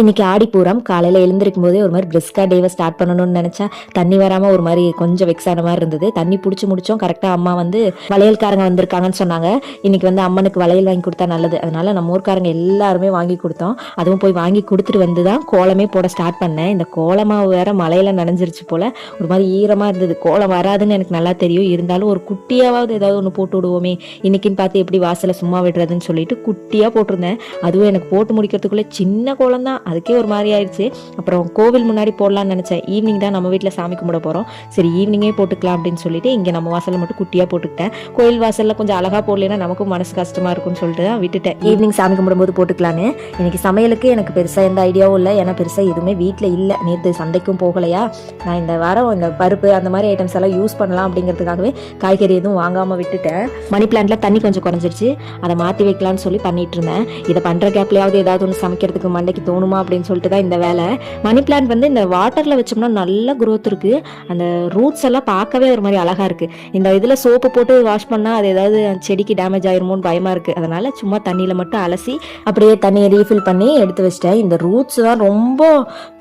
இன்னைக்கு ஆடிப்பூரம் காலையில் எழுந்திருக்கும் போதே ஒரு மாதிரி பிரிஸ்கா டேவை ஸ்டார்ட் பண்ணணும்னு நினச்சா தண்ணி வராமல் ஒரு மாதிரி கொஞ்சம் வெக்ஸான மாதிரி இருந்தது. தண்ணி பிடிச்சி முடிச்சோம். கரெக்டாக அம்மா வந்து வளையல்காரங்க வந்திருக்காங்கன்னு சொன்னாங்க. இன்னைக்கு வந்து அம்மனுக்கு வளையல் வாங்கி கொடுத்தா நல்லது, அதனால நம்ம ஊர்க்காரங்க எல்லாருமே வாங்கி கொடுத்தோம். அதுவும் போய் வாங்கி கொடுத்துட்டு வந்து தான் கோலமே போட ஸ்டார்ட் பண்ணேன். இந்த கோலமாக வேற மழையில நனைஞ்சிருச்சு போல, ஒரு மாதிரி ஈரமாக இருந்தது. கோலம் வராதுன்னு எனக்கு நல்லா தெரியும், இருந்தாலும் ஒரு குட்டியாவது ஏதாவது ஒன்று போட்டு விடுவோமே இன்னைக்குன்னு பார்த்து எப்படி வாசலை சும்மா விடுறதுன்னு சொல்லிட்டு குட்டியாக போட்டிருந்தேன். அதுவும் எனக்கு போட்டு முடிக்கிறதுக்குள்ளே சின்ன கோலம் தான், அதுக்கே ஒரு மாதிரி ஆயிடுச்சு. அப்புறம் கோவில் முன்னாடி போடலான்னு நினச்சேன். ஈவினிங் தான் நம்ம வீட்டில் சாமி கும்பிட போகிறோம், சரி ஈவினிங்கே போட்டுக்கலாம் அப்படின்னு சொல்லிட்டு இங்கே நம்ம வாசலில் மட்டும் குட்டியாக போட்டுக்கிட்டேன். கோயில் வாசலில் கொஞ்சம் அழகாக போடலைன்னா நமக்கும் மனசு கஷ்டமாக இருக்கும்னு சொல்லிட்டு தான் விட்டுட்டேன். ஈவினிங் சாமி கும்பிடும்போது போட்டுக்கலான்னு. இன்னைக்கு சமையலுக்கு எனக்கு பெருசாக எந்த ஐடியாவும் இல்லை, ஏன்னா பெருசாக எதுவுமே வீட்டில் இல்லை. நேற்று சந்தைக்கும் போகலையா, நான் இந்த வாரம் இந்த பருப்பு அந்த மாதிரி ஐட்டம்ஸ் எல்லாம் யூஸ் பண்ணலாம் அப்படிங்கிறதுக்காகவே காய்கறி எதுவும் வாங்காமல் விட்டுட்டேன். மணி பிளான்ட்ல தண்ணி கொஞ்சம் குறைஞ்சிருச்சு, அதை மாற்றி வைக்கலான்னு சொல்லி பண்ணிட்டு இருந்தேன். இதை பண்ணுற கேப்லையாவது ஏதாவது ஒன்று சமைக்கிறதுக்கு மண்டைக்கு தோணுமா அப்படின்னு சொல்லிட்டு தான் இந்த வேலை. மணி பிளான்ட் வந்து இந்த வாட்டர்ல வச்சோம்னா நல்ல குரோத் இருக்கு. அந்த ரூட்ஸ் எல்லாம் பார்க்கவே ஒரு மாதிரி அழகா இருக்கு. இந்த இதுல சோப்பு போட்டு வாஷ் பண்ணா அது ஏதாவது செடிக்கு டேமேஜ் ஆயிருமோன்னு பயமா இருக்கு. அதனால சும்மா தண்ணியில மட்டும் அலசி அப்படியே தண்ணியை ரீஃபில் பண்ணி எடுத்து வச்சிட்டேன். இந்த ரூட்ஸ் தான் ரொம்ப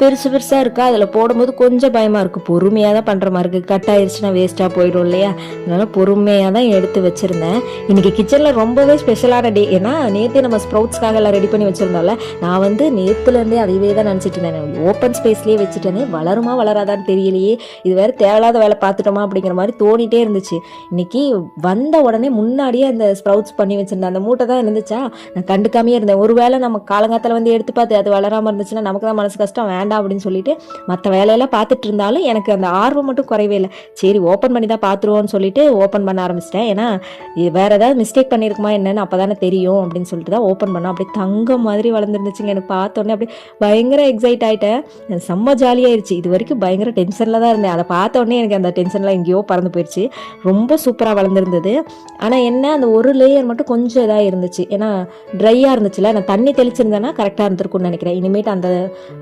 பெருசு பெருசா இருக்கா, அதுல போடும்போது கொஞ்சம் பயமா இருக்கு. பொறுமையா தான் பண்ற மாதிரி இருக்கு, கட் ஆயிடுச்சுன்னா வேஸ்டா போயிடும் இல்லையா, அதனால பொறுமையா தான் எடுத்து வச்சிருந்தேன். இன்னைக்கு கிச்சன்ல ரொம்பவே ஸ்பெஷலான டே. ஏன்னா நேற்று நம்ம ஸ்ப்ரவுட்ஸ்க்காக எல்லாம் ரெடி பண்ணி வச்சிருந்தோம்ல, நான் வந்து நேத்துல இருந்தே அதையவே தான் நினச்சிட்டு இருந்தேன். ஓப்பன் ஸ்பேஸ்லேயே வச்சுட்டேனே, வளருமா வளராதான்னு தெரியலையே, இது வேறு தேவையில்லாத வேலை பார்த்துட்டோமா அப்படிங்கிற மாதிரி தோணிட்டே இருந்துச்சு. இன்னைக்கு வந்த உடனே முன்னாடியே அந்த ஸ்ப்ரவுட்ஸ் பண்ணி வச்சிருந்தேன். அந்த மூட்டை தான் இருந்துச்சா, நான் கண்டுக்காமே இருந்தேன். ஒருவேளை நம்ம காலங்காத்தில் வந்து எடுத்து பார்த்து அது வளராமல் இருந்துச்சுன்னா நமக்கு தான் மனசு கஷ்டம், வேண்டாம் அப்படின்னு சொல்லிட்டு மற்ற வேலையெல்லாம் பார்த்துட்டு இருந்தாலும் எனக்கு அந்த ஆர்வம் மட்டும் குறைவே இல்லை. சரி ஓப்பன் பண்ணி தான் பார்த்துருவோன்னு சொல்லிட்டு ஓப்பன் பண்ண ஆரம்பிச்சிட்டேன். ஏன்னா வேற ஏதாவது மிஸ்டேக் பண்ணியிருக்குமா என்னன்னு அப்போ தானே தெரியும் அப்படின்னு சொல்லிட்டு தான் ஓப்பன் பண்ணோம். அப்படியே தங்கம் மாதிரி வளர்ந்துருந்துச்சுங்க. எனக்கு பார்த்தோன்னே அப்படியே பயங்கர எக்ஸைட் ஆகிட்டேன். செம்ம ஜாலியாகிடுச்சு. இது வரைக்கும் பயங்கர டென்ஷனில் தான் இருந்தேன். அதை பார்த்த உடனே எனக்கு அந்த டென்ஷன்லாம் எங்கேயோ பறந்து போயிடுச்சு. ரொம்ப சூப்பராக வளர்ந்துருந்தது. ஆனால் என்ன, அந்த ஒரு லேயர் மட்டும் கொஞ்சம் இதாக இருந்துச்சு. ஏன்னா ட்ரையாக இருந்துச்சுல, நான் தண்ணி தெளிச்சிருந்தேன்னா கரெக்டாக இருந்திருக்கும்னு நினைக்கிறேன். இனிமேட்டு அந்த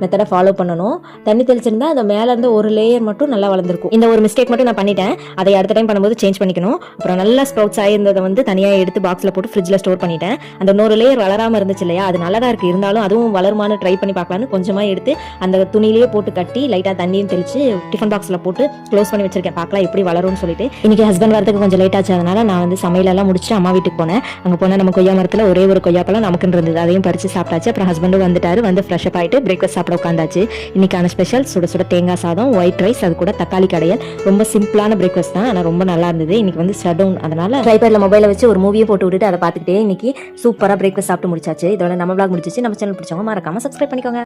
மெத்தடை ஃபாலோ பண்ணணும். தண்ணி தெளிச்சிருந்தா அந்த மேலே இருந்த ஒரு லேயர் மட்டும் நல்லா வளர்ந்துருக்கும். இந்த ஒரு மிஸ்டேக் மட்டும் நான் பண்ணிட்டேன், அதை அடுத்த டைம் பண்ணும்போது சேஞ்ச் பண்ணிக்கணும். அப்புறம் நல்லா ஸ்ப்ரவுட்ஸ் ஆகிருந்ததை வந்து தனியாக எடுத்து பாக்ஸில் போட்டு ஃப்ரிட்ஜில் ஸ்டோர் பண்ணிட்டேன். அந்த இன்னொரு லேயர் வளராமல் இருந்துச்சு இல்லையா, அது நல்லா தான் இருக்குது. இருந்தாலும் அதுவும் வளருமானு ட்ரை பண்ணி பார்க்கலான்னு கொஞ்சமாக எடுத்து அந்த துணியிலேயே போட்டு கட்டி லைட்டாக தண்ணியும் தெளித்து டிஃபன் பாக்ஸில் போட்டு க்ளோஸ் பண்ணி வச்சிருக்கேன். பார்க்கலாம் எப்படி வளரும்னு சொல்லிட்டு. இன்னைக்கு ஹஸ்பண்ட் வரதுக்கு கொஞ்சம் லேட் ஆச்சு, அதனால நான் வந்து சமையலெல்லாம் முடிச்சுட்டு அம்மா வீட்டுக்கு போனேன். அங்கே போனால் நம்ம கொய்யா மரத்தில் ஒரே ஒரு கொய்யாப்பழம் நமக்குன்னு இருந்தது, அதையும் பறித்து சாப்பிட்டாச்சு. அப்புறம் ஹஸ்பண்டும் வந்துட்டாரு, வந்து ஃப்ரெஷ் அப் ஆகிட்டு பிரேக்ஃபாஸ்ட் சாப்பிட உட்காந்தாச்சு. இன்னைக்கான ஸ்பெஷல் சுட சுட தேங்காய் சாதம், ஒயிட் ரைஸ், அது கூட தக்காளி கடையல். ரொம்ப சிம்பிளான பிரேக்ஃபாஸ்ட் தான், ஆனால் ரொம்ப நல்லா இருந்தது. இன்னைக்கு வந்து ஷட்டவுன், அதனால ட்ரைபேடில் மொபைலை வச்சு ஒரு மூவியை போட்டு விட்டுட்டு அதை பார்த்துக்கிட்டே இன்னைக்கு சூப்பராக பிரேக்ஃபாஸ்ட் சாப்பிட்டு முடிச்சாச்சு. இதோட நம்ம vlog முடிச்சிச்சு. நம்ம சேனல் பிடிச்சவங்க மறக்காம சப்ஸ்கிரைப் பண்ணிக்கோங்க.